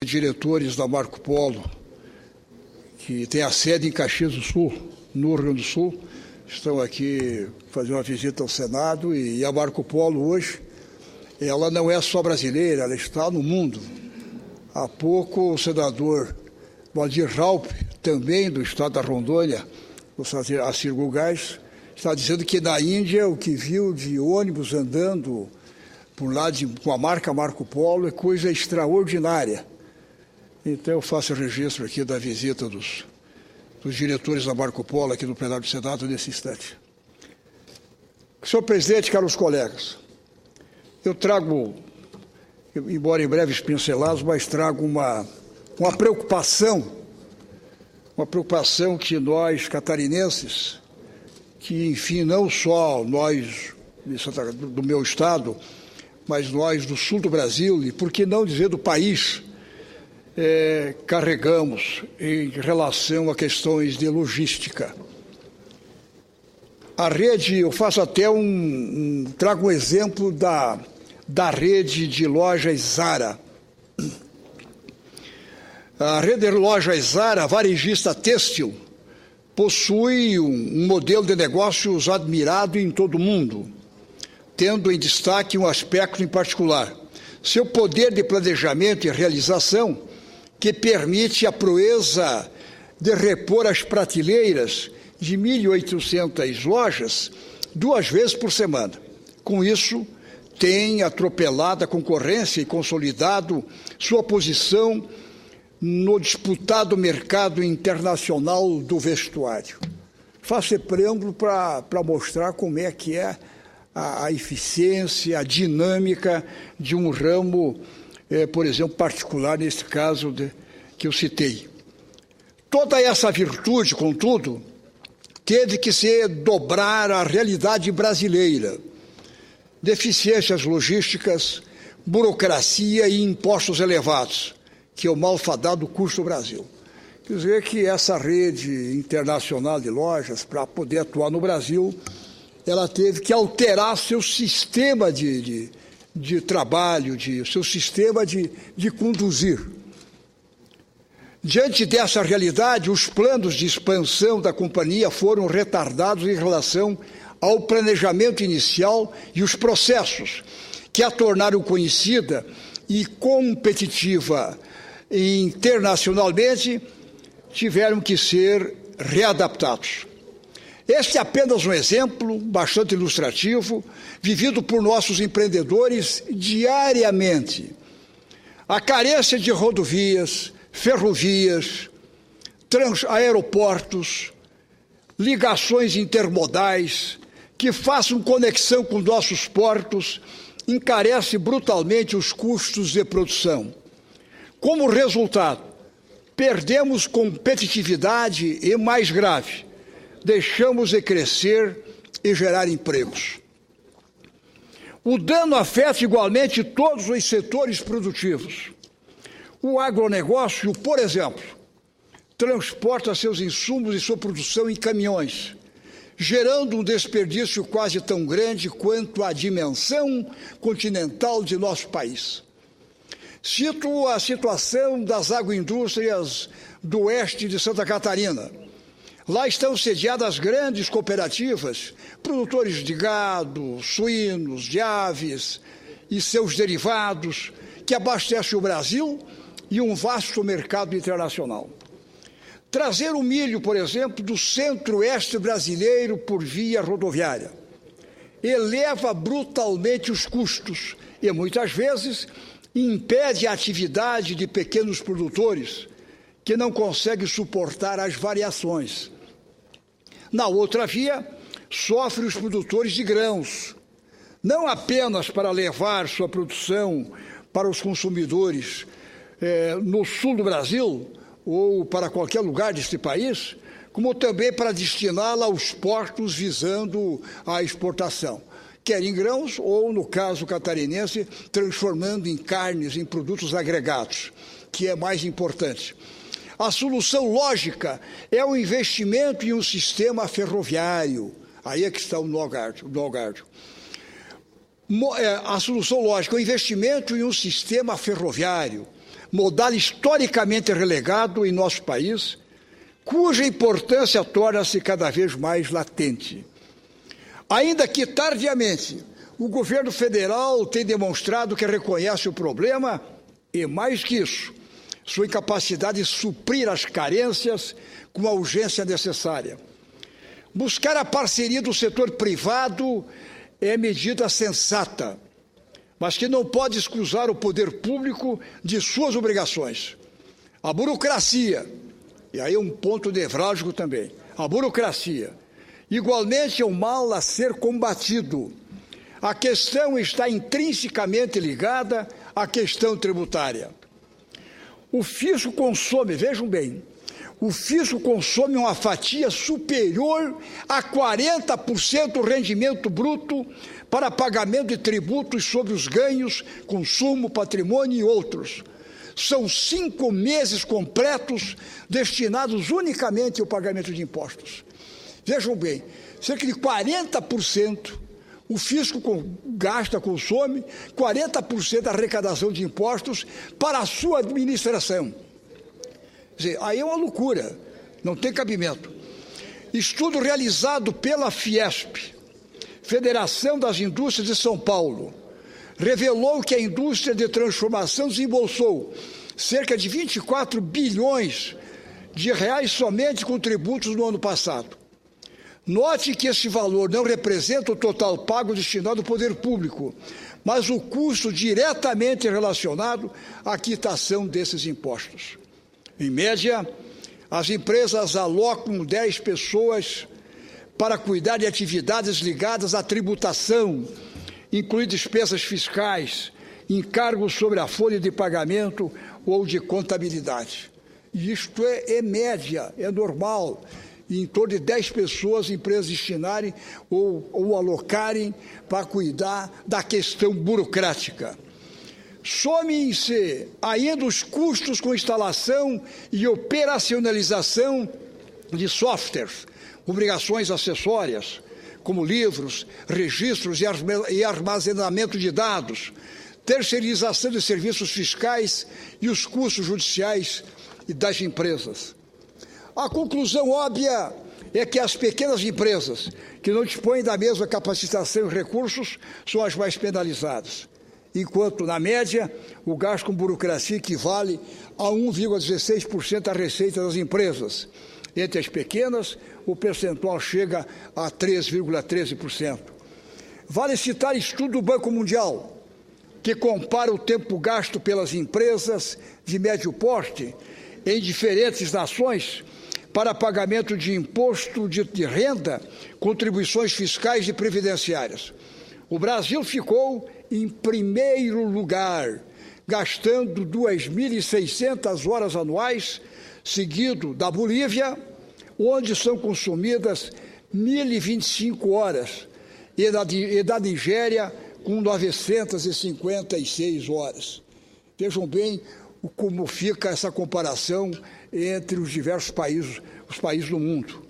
diretores da Marco Polo, que tem a sede em Caxias do Sul, no Rio Grande do Sul, estão aqui fazendo uma visita ao Senado, e a Marco Polo hoje, ela não é só brasileira, ela está no mundo. Há pouco o senador Waldir Raupp, também do estado da Rondônia, o Assir Gugais, está dizendo que na Índia o que viu de ônibus andando por lá com a marca Marco Polo é coisa extraordinária. Então eu faço registro aqui da visita dos diretores da Marco Polo aqui no plenário do Senado nesse instante. Senhor presidente, caros colegas, eu trago, embora em breves pincelados, mas trago uma preocupação que nós catarinenses, que enfim não só nós do meu estado, mas nós do sul do Brasil, e por que não dizer do país, carregamos em relação a questões de logística. A rede, eu faço até trago um exemplo da rede de lojas Zara. A rede de lojas Zara, varejista têxtil, possui um modelo de negócios admirado em todo o mundo, tendo em destaque um aspecto em particular: seu poder de planejamento e realização, que permite a proeza de repor as prateleiras de 1.800 lojas 2 vezes por semana. Com isso, tem atropelado a concorrência e consolidado sua posição no disputado mercado internacional do vestuário. Faço esse preâmbulo para mostrar como é que é a eficiência, a dinâmica de um ramo, por exemplo, particular, nesse caso que eu citei. Toda essa virtude, contudo, teve que se dobrar à realidade brasileira. Deficiências logísticas, burocracia e impostos elevados, que é o malfadado custo do Brasil. Quer dizer que essa rede internacional de lojas, para poder atuar no Brasil, ela teve que alterar seu sistema de trabalho, seu sistema de conduzir. Diante dessa realidade, os planos de expansão da companhia foram retardados em relação ao planejamento inicial e os processos que a tornaram conhecida e competitiva internacionalmente tiveram que ser readaptados. Este é apenas um exemplo bastante ilustrativo, vivido por nossos empreendedores diariamente. A carência de rodovias, ferrovias, aeroportos, ligações intermodais que façam conexão com nossos portos encarece brutalmente os custos de produção. Como resultado, perdemos competitividade e, mais grave, deixamos de crescer e gerar empregos. O dano afeta igualmente todos os setores produtivos. O agronegócio, por exemplo, transporta seus insumos e sua produção em caminhões, gerando um desperdício quase tão grande quanto a dimensão continental de nosso país. Cito a situação das agroindústrias do oeste de Santa Catarina. Lá estão sediadas grandes cooperativas, produtores de gado, suínos, de aves e seus derivados, que abastecem o Brasil e um vasto mercado internacional. Trazer o milho, por exemplo, do centro-oeste brasileiro por via rodoviária eleva brutalmente os custos e, muitas vezes, impede a atividade de pequenos produtores que não conseguem suportar as variações. Na outra via, sofrem os produtores de grãos, não apenas para levar sua produção para os consumidores no sul do Brasil ou para qualquer lugar deste país, como também para destiná-la aos portos visando a exportação, quer em grãos ou, no caso catarinense, transformando em carnes, em produtos agregados, que é mais importante. A solução lógica é o investimento em um sistema ferroviário. Aí é que está o nó gárdio. A solução lógica é o investimento em um sistema ferroviário, modal historicamente relegado em nosso país, cuja importância torna-se cada vez mais latente. Ainda que tardiamente, o governo federal tem demonstrado que reconhece o problema e, mais que isso, sua incapacidade de suprir as carências com a urgência necessária. Buscar a parceria do setor privado é medida sensata, mas que não pode excusar o poder público de suas obrigações. A burocracia, e aí é um ponto nevrálgico também, a burocracia, igualmente é um mal a ser combatido. A questão está intrinsecamente ligada à questão tributária. O fisco consome, vejam bem, o fisco consome uma fatia superior a 40% do rendimento bruto para pagamento de tributos sobre os ganhos, consumo, patrimônio e outros. São 5 meses completos destinados unicamente ao pagamento de impostos. Vejam bem, cerca de 40% o fisco consome 40% da arrecadação de impostos para a sua administração. Quer dizer, aí é uma loucura, não tem cabimento. Estudo realizado pela Fiesp, Federação das Indústrias de São Paulo, revelou que a indústria de transformação desembolsou cerca de 24 bilhões de reais somente com tributos no ano passado. Note que esse valor não representa o total pago destinado ao poder público, mas o custo diretamente relacionado à quitação desses impostos. Em média, as empresas alocam 10 pessoas para cuidar de atividades ligadas à tributação, incluindo despesas fiscais, encargos sobre a folha de pagamento ou de contabilidade. E isto é média, é normal. Em torno de 10 pessoas empresas destinarem ou alocarem para cuidar da questão burocrática. Somem-se ainda os custos com instalação e operacionalização de softwares, obrigações acessórias, como livros, registros e armazenamento de dados, terceirização de serviços fiscais e os custos judiciais e das empresas. A conclusão óbvia é que as pequenas empresas, que não dispõem da mesma capacitação e recursos, são as mais penalizadas, enquanto, na média, o gasto com burocracia equivale a 1,16% da receita das empresas. Entre as pequenas, o percentual chega a 3,13%. Vale citar estudo do Banco Mundial, que compara o tempo gasto pelas empresas de médio porte em diferentes nações para pagamento de imposto de renda, contribuições fiscais e previdenciárias. O Brasil ficou em primeiro lugar, gastando 2.600 horas anuais, seguido da Bolívia, onde são consumidas 1.025 horas, e da Nigéria, com 956 horas. Vejam bem como fica essa comparação entre os diversos países, os países do mundo.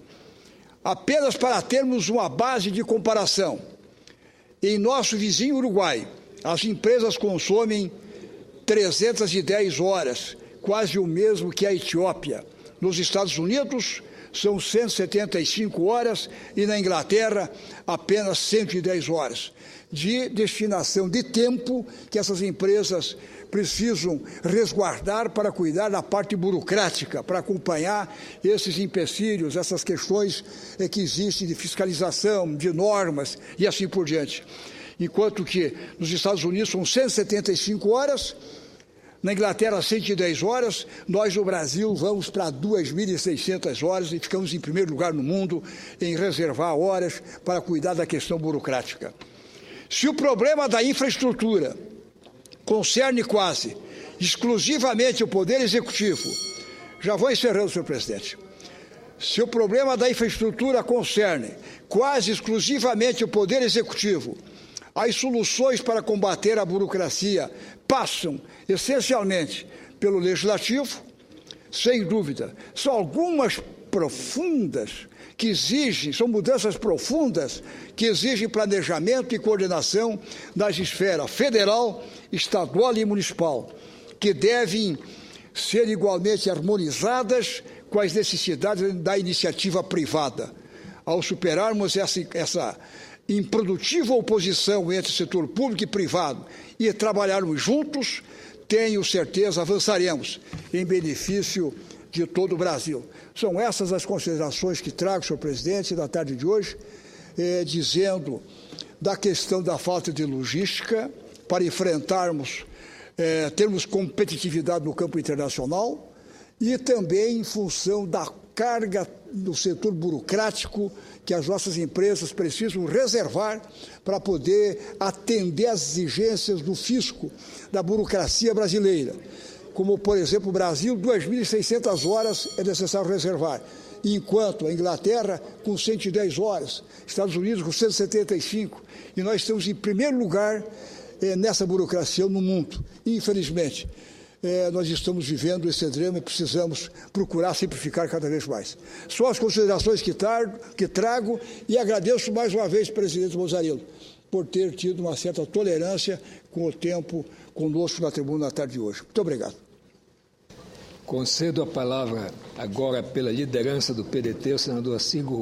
Apenas para termos uma base de comparação, em nosso vizinho Uruguai, as empresas consomem 310 horas, quase o mesmo que a Etiópia. Nos Estados Unidos, são 175 horas e na Inglaterra, apenas 110 horas de destinação de tempo que essas empresas precisam resguardar para cuidar da parte burocrática, para acompanhar esses empecilhos, essas questões que existem de fiscalização, de normas e assim por diante. Enquanto que nos Estados Unidos são 175 horas, na Inglaterra 110 horas, nós no Brasil vamos para 2.600 horas e ficamos em primeiro lugar no mundo em reservar horas para cuidar da questão burocrática. Se o problema da infraestrutura concerne quase exclusivamente o Poder Executivo, já vou encerrando, senhor presidente, se o problema da infraestrutura concerne quase exclusivamente o Poder Executivo, as soluções para combater a burocracia passam essencialmente pelo Legislativo, sem dúvida. São algumas profundas que exigem, são mudanças profundas que exigem planejamento e coordenação das esferas federal, estadual e municipal. que devem ser igualmente harmonizadas com as necessidades da iniciativa privada. Ao superarmos essa improdutiva oposição entre setor público e privado e trabalharmos juntos, tenho certeza avançaremos em benefício de todo o Brasil. São essas as considerações que trago, senhor presidente, na tarde de hoje, dizendo da questão da falta de logística para enfrentarmos, termos competitividade no campo internacional e também em função da carga do setor burocrático que as nossas empresas precisam reservar para poder atender às exigências do fisco, da burocracia brasileira. Como, por exemplo, o Brasil, 2.600 horas é necessário reservar, enquanto a Inglaterra, com 110 horas, Estados Unidos, com 175, e nós estamos em primeiro lugar nessa burocracia no mundo. Infelizmente, nós estamos vivendo esse drama e precisamos procurar simplificar cada vez mais. São as considerações que trago e agradeço mais uma vez, presidente Mozzarella, por ter tido uma certa tolerância com o tempo conosco na tribuna na tarde de hoje. Muito obrigado. Concedo a palavra agora pela liderança do PDT, o senador Ciro